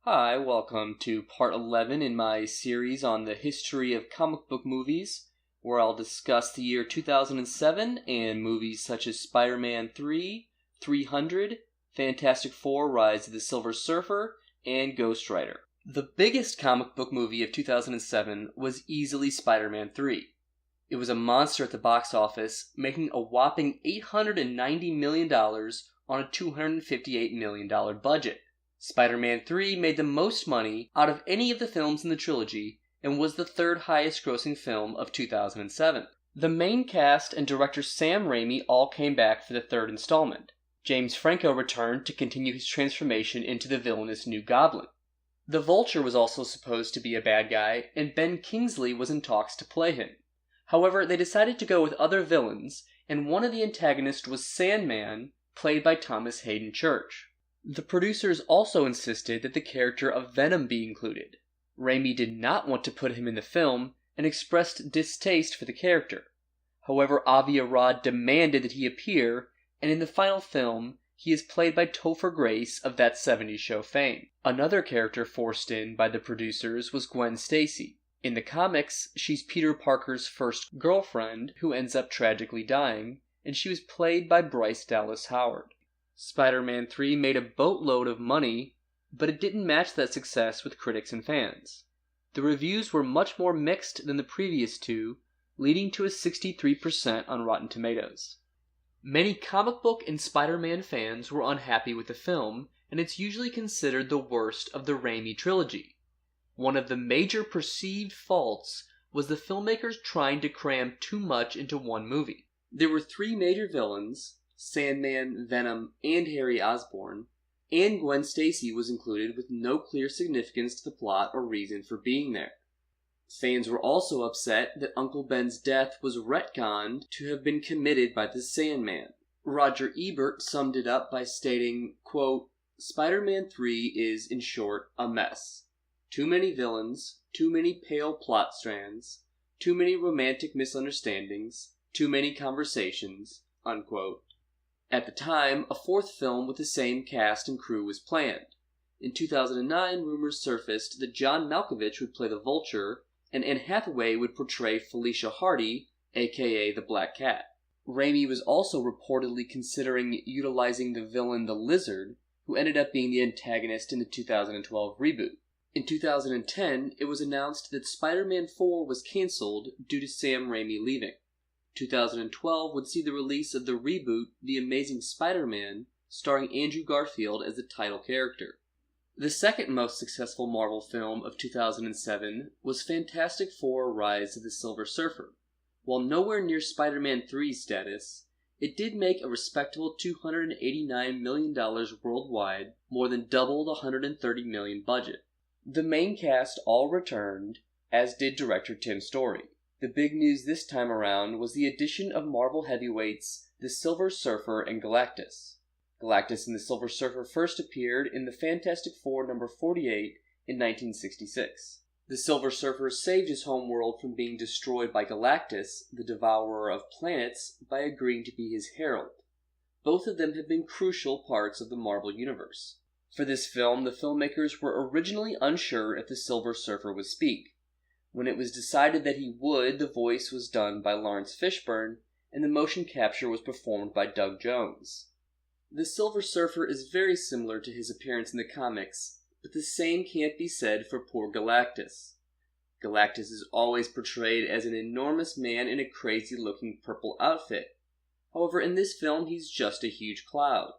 Hi, welcome to part 11 in my series on the history of comic book movies, where I'll discuss the year 2007 and movies such as Spider-Man 3, 300, Fantastic Four: Rise of the Silver Surfer, and Ghost Rider. The biggest comic book movie of 2007 was easily Spider-Man 3. It was a monster at the box office, making a whopping $890 million on a $258 million budget. Spider-Man 3 made the most money out of any of the films in the trilogy and was the third highest grossing film of 2007. The main cast and director Sam Raimi all came back for the third installment. James Franco returned to continue his transformation into the villainous New Goblin. The Vulture was also supposed to be a bad guy, and Ben Kingsley was in talks to play him. However, they decided to go with other villains, and one of the antagonists was Sandman, played by Thomas Hayden Church. The producers also insisted that the character of Venom be included. Raimi did not want to put him in the film and expressed distaste for the character. However, Avi Arad demanded that he appear, and in the final film, he is played by Topher Grace of That 70s Show fame. Another character forced in by the producers was Gwen Stacy. In the comics, she's Peter Parker's first girlfriend who ends up tragically dying, and she was played by Bryce Dallas Howard. Spider-Man 3 made a boatload of money, but it didn't match that success with critics and fans. The reviews were much more mixed than the previous two, leading to a 63% on Rotten Tomatoes. Many comic book and Spider-Man fans were unhappy with the film, and it's usually considered the worst of the Raimi trilogy. One of the major perceived faults was the filmmakers trying to cram too much into one movie. There were three major villains, Sandman, Venom, and Harry Osborn, and Gwen Stacy was included with no clear significance to the plot or reason for being there. Fans were also upset that Uncle Ben's death was retconned to have been committed by the Sandman. Roger Ebert summed it up by stating, quote, "Spider-Man 3 is, in short, a mess. Too many villains, too many pale plot strands, too many romantic misunderstandings, too many conversations," unquote. At the time, a fourth film with the same cast and crew was planned. In 2009, rumors surfaced that John Malkovich would play the Vulture, and Anne Hathaway would portray Felicia Hardy, aka the Black Cat. Raimi was also reportedly considering utilizing the villain the Lizard, who ended up being the antagonist in the 2012 reboot. In 2010, it was announced that Spider-Man 4 was cancelled due to Sam Raimi leaving. 2012 would see the release of the reboot The Amazing Spider-Man, starring Andrew Garfield as the title character. The second most successful Marvel film of 2007 was Fantastic Four: Rise of the Silver Surfer. While nowhere near Spider-Man 3's status, it did make a respectable $289 million worldwide, more than double the $130 million budget. The main cast all returned, as did director Tim Story. The big news this time around was the addition of Marvel heavyweights the Silver Surfer and Galactus. Galactus and the Silver Surfer first appeared in the Fantastic Four number 48 in 1966. The Silver Surfer saved his homeworld from being destroyed by Galactus, the devourer of planets, by agreeing to be his herald. Both of them have been crucial parts of the Marvel Universe. For this film, the filmmakers were originally unsure if the Silver Surfer would speak. When it was decided that he would, the voice was done by Lawrence Fishburne, and the motion capture was performed by Doug Jones. The Silver Surfer is very similar to his appearance in the comics, but the same can't be said for poor Galactus. Galactus is always portrayed as an enormous man in a crazy-looking purple outfit. However, in this film, he's just a huge cloud.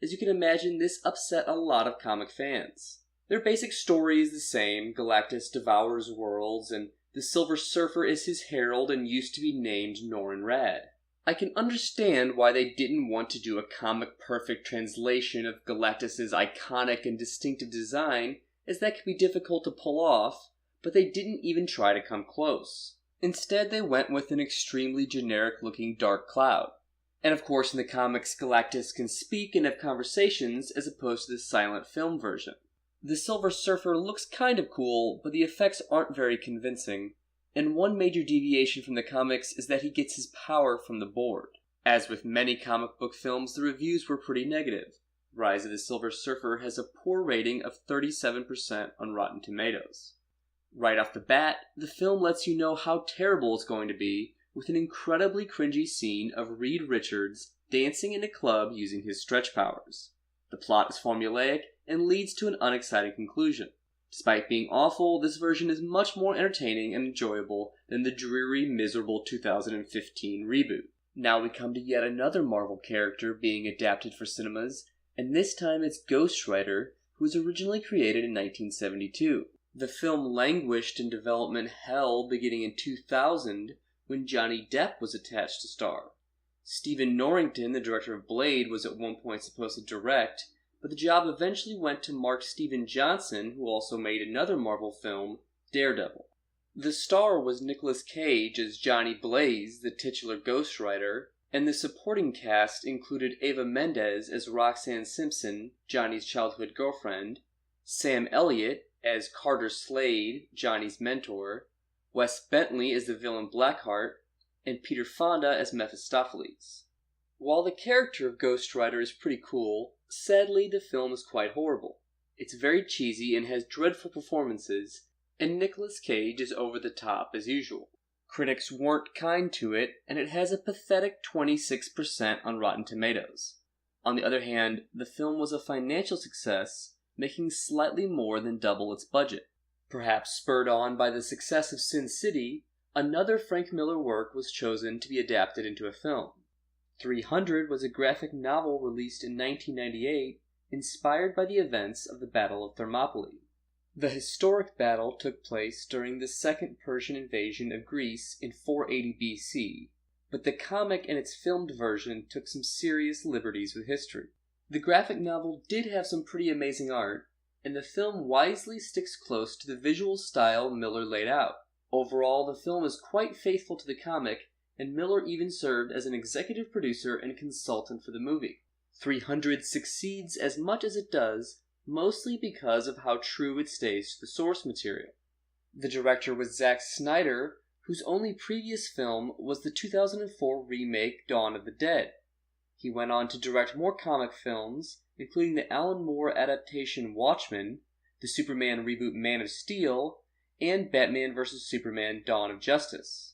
As you can imagine, this upset a lot of comic fans. Their basic story is the same. Galactus devours worlds, and the Silver Surfer is his herald and used to be named Norrin Radd. I can understand why they didn't want to do a comic-perfect translation of Galactus's iconic and distinctive design, as that can be difficult to pull off, but they didn't even try to come close. Instead, they went with an extremely generic-looking dark cloud. And of course, in the comics, Galactus can speak and have conversations as opposed to the silent film version. The Silver Surfer looks kind of cool, but the effects aren't very convincing, and one major deviation from the comics is that he gets his power from the board. As with many comic book films, the reviews were pretty negative. Rise of the Silver Surfer has a poor rating of 37% on Rotten Tomatoes. Right off the bat, the film lets you know how terrible it's going to be with an incredibly cringy scene of Reed Richards dancing in a club using his stretch powers. The plot is formulaic and leads to an unexciting conclusion. Despite being awful, this version is much more entertaining and enjoyable than the dreary, miserable 2015 reboot. Now we come to yet another Marvel character being adapted for cinemas, and this time it's Ghost Rider, who was originally created in 1972. The film languished in development hell beginning in 2000 when Johnny Depp was attached to star. Stephen Norrington, the director of Blade, was at one point supposed to direct, but the job eventually went to Mark Steven Johnson, who also made another Marvel film, Daredevil. The star was Nicolas Cage as Johnny Blaze, the titular Ghost Rider, and the supporting cast included Eva Mendes as Roxanne Simpson, Johnny's childhood girlfriend, Sam Elliott as Carter Slade, Johnny's mentor, Wes Bentley as the villain Blackheart, and Peter Fonda as Mephistopheles. While the character of Ghost Rider is pretty cool, sadly the film is quite horrible. It's very cheesy and has dreadful performances, and Nicolas Cage is over the top as usual. Critics weren't kind to it, and it has a pathetic 26% on Rotten Tomatoes. On the other hand, the film was a financial success, making slightly more than double its budget. Perhaps spurred on by the success of Sin City, another Frank Miller work was chosen to be adapted into a film. 300 was a graphic novel released in 1998, inspired by the events of the Battle of Thermopylae. The historic battle took place during the Second Persian invasion of Greece in 480 BC, but the comic and its filmed version took some serious liberties with history. The graphic novel did have some pretty amazing art, and the film wisely sticks close to the visual style Miller laid out. Overall, the film is quite faithful to the comic, and Miller even served as an executive producer and consultant for the movie. 300 succeeds as much as it does, mostly because of how true it stays to the source material. The director was Zack Snyder, whose only previous film was the 2004 remake Dawn of the Dead. He went on to direct more comic films, including the Alan Moore adaptation Watchmen, the Superman reboot Man of Steel, and Batman vs. Superman Dawn of Justice.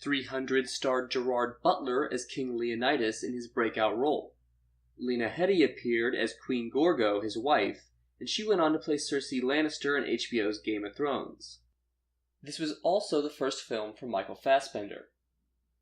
300 starred Gerard Butler as King Leonidas in his breakout role. Lena Headey appeared as Queen Gorgo, his wife, and she went on to play Cersei Lannister in HBO's Game of Thrones. This was also the first film for Michael Fassbender.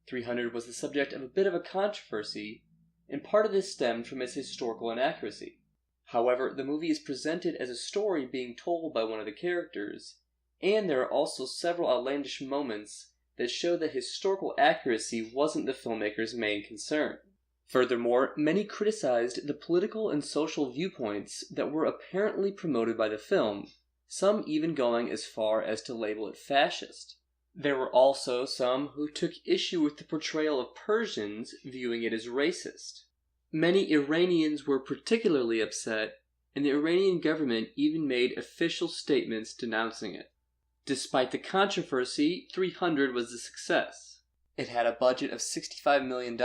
300 was the subject of a bit of a controversy, and part of this stemmed from its historical inaccuracy. However, the movie is presented as a story being told by one of the characters, and there are also several outlandish moments that show that historical accuracy wasn't the filmmaker's main concern. Furthermore, many criticized the political and social viewpoints that were apparently promoted by the film, some even going as far as to label it fascist. There were also some who took issue with the portrayal of Persians, viewing it as racist. Many Iranians were particularly upset, and the Iranian government even made official statements denouncing it. Despite the controversy, 300 was a success. It had a budget of $65 million,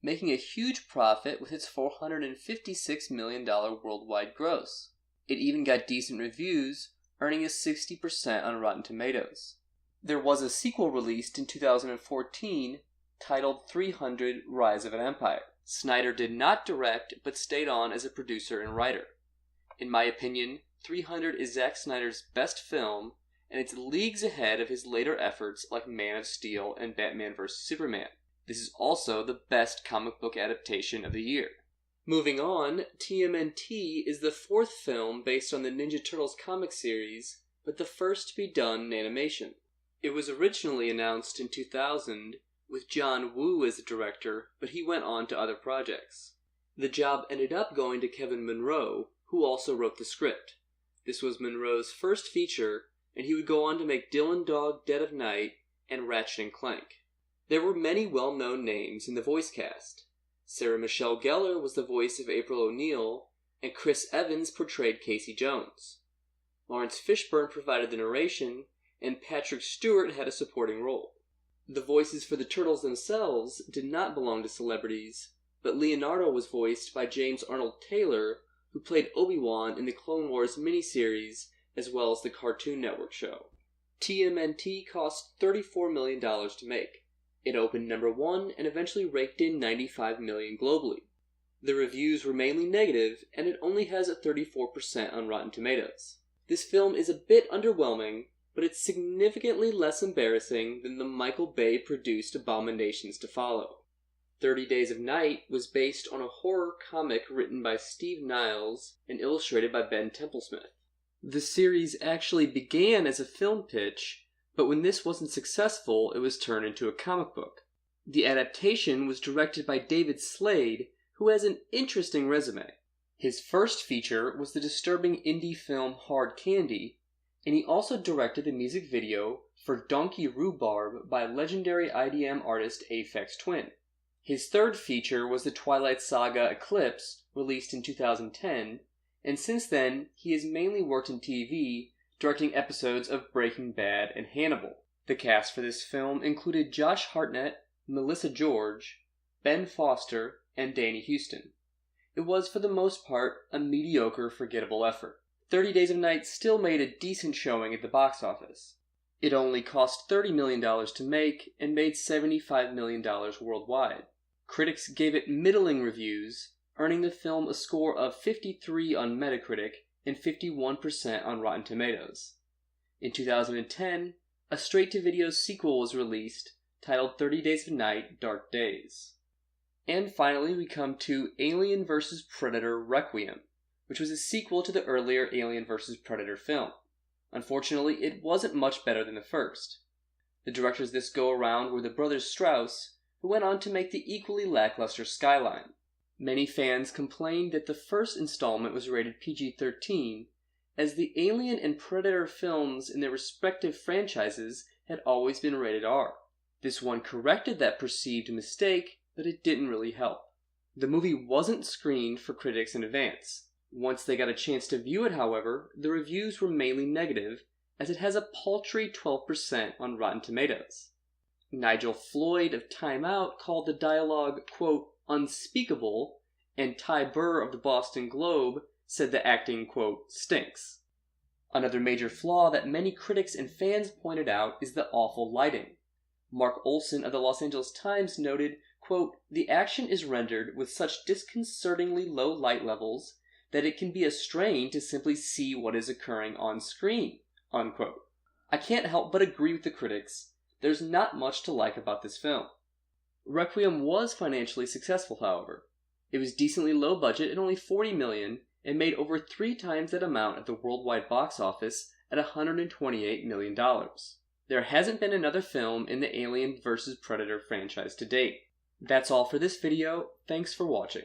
making a huge profit with its $456 million worldwide gross. It even got decent reviews, earning a 60% on Rotten Tomatoes. There was a sequel released in 2014 titled 300 Rise of an Empire. Snyder did not direct, but stayed on as a producer and writer. In my opinion, 300 is Zack Snyder's best film, and it's leagues ahead of his later efforts like Man of Steel and Batman vs. Superman. This is also the best comic book adaptation of the year. Moving on, TMNT is the fourth film based on the Ninja Turtles comic series, but the first to be done in animation. It was originally announced in 2000, with John Woo as the director, but he went on to other projects. The job ended up going to Kevin Munro, who also wrote the script. This was Munro's first feature, and he would go on to make Dylan Dog Dead of Night and Ratchet & Clank. There were many well-known names in the voice cast. Sarah Michelle Gellar was the voice of April O'Neil, and Chris Evans portrayed Casey Jones. Lawrence Fishburne provided the narration, and Patrick Stewart had a supporting role. The voices for the Turtles themselves did not belong to celebrities, but Leonardo was voiced by James Arnold Taylor, who played Obi-Wan in the Clone Wars miniseries as well as the Cartoon Network show. TMNT cost $34 million to make. It opened number 1 and eventually raked in $95 million globally. The reviews were mainly negative, and it only has a 34% on Rotten Tomatoes. This film is a bit underwhelming, but it's significantly less embarrassing than the Michael Bay-produced abominations to follow. 30 Days of Night was based on a horror comic written by Steve Niles and illustrated by Ben Templesmith. The series actually began as a film pitch, but when this wasn't successful, it was turned into a comic book. The adaptation was directed by David Slade, who has an interesting resume. His first feature was the disturbing indie film Hard Candy, and he also directed the music video for Donkey Rhubarb by legendary IDM artist Aphex Twin. His third feature was the Twilight Saga Eclipse, released in 2010, and since then he has mainly worked in TV, directing episodes of Breaking Bad and Hannibal. The cast for this film included Josh Hartnett, Melissa George, Ben Foster, and Danny Houston. It was, for the most part, a mediocre, forgettable effort. 30 Days of Night still made a decent showing at the box office. It only cost $30 million to make and made $75 million worldwide. Critics gave it middling reviews, earning the film a score of 53 on Metacritic and 51% on Rotten Tomatoes. In 2010, a straight-to-video sequel was released titled 30 Days of Night, Dark Days. And finally, we come to Alien vs. Predator Requiem, which was a sequel to the earlier Alien vs. Predator film. Unfortunately, it wasn't much better than the first. The directors this go-around were the brothers Strauss, who went on to make the equally lackluster Skyline. Many fans complained that the first installment was rated PG-13, as the Alien and Predator films in their respective franchises had always been rated R. This one corrected that perceived mistake, but it didn't really help. The movie wasn't screened for critics in advance. Once they got a chance to view it, however, the reviews were mainly negative, as it has a paltry 12% on Rotten Tomatoes. Nigel Floyd of Time Out called the dialogue, quote, unspeakable, and Ty Burr of the Boston Globe said the acting, quote, stinks. Another major flaw that many critics and fans pointed out is the awful lighting. Mark Olson of the Los Angeles Times noted, quote, the action is rendered with such disconcertingly low light levels that it can be a strain to simply see what is occurring on screen, unquote. I can't help but agree with the critics. There's not much to like about this film. Requiem was financially successful, however. It was decently low budget at only $40 million and made over 3 times that amount at the worldwide box office at $128 million. There hasn't been another film in the Alien vs. Predator franchise to date. That's all for this video. Thanks for watching.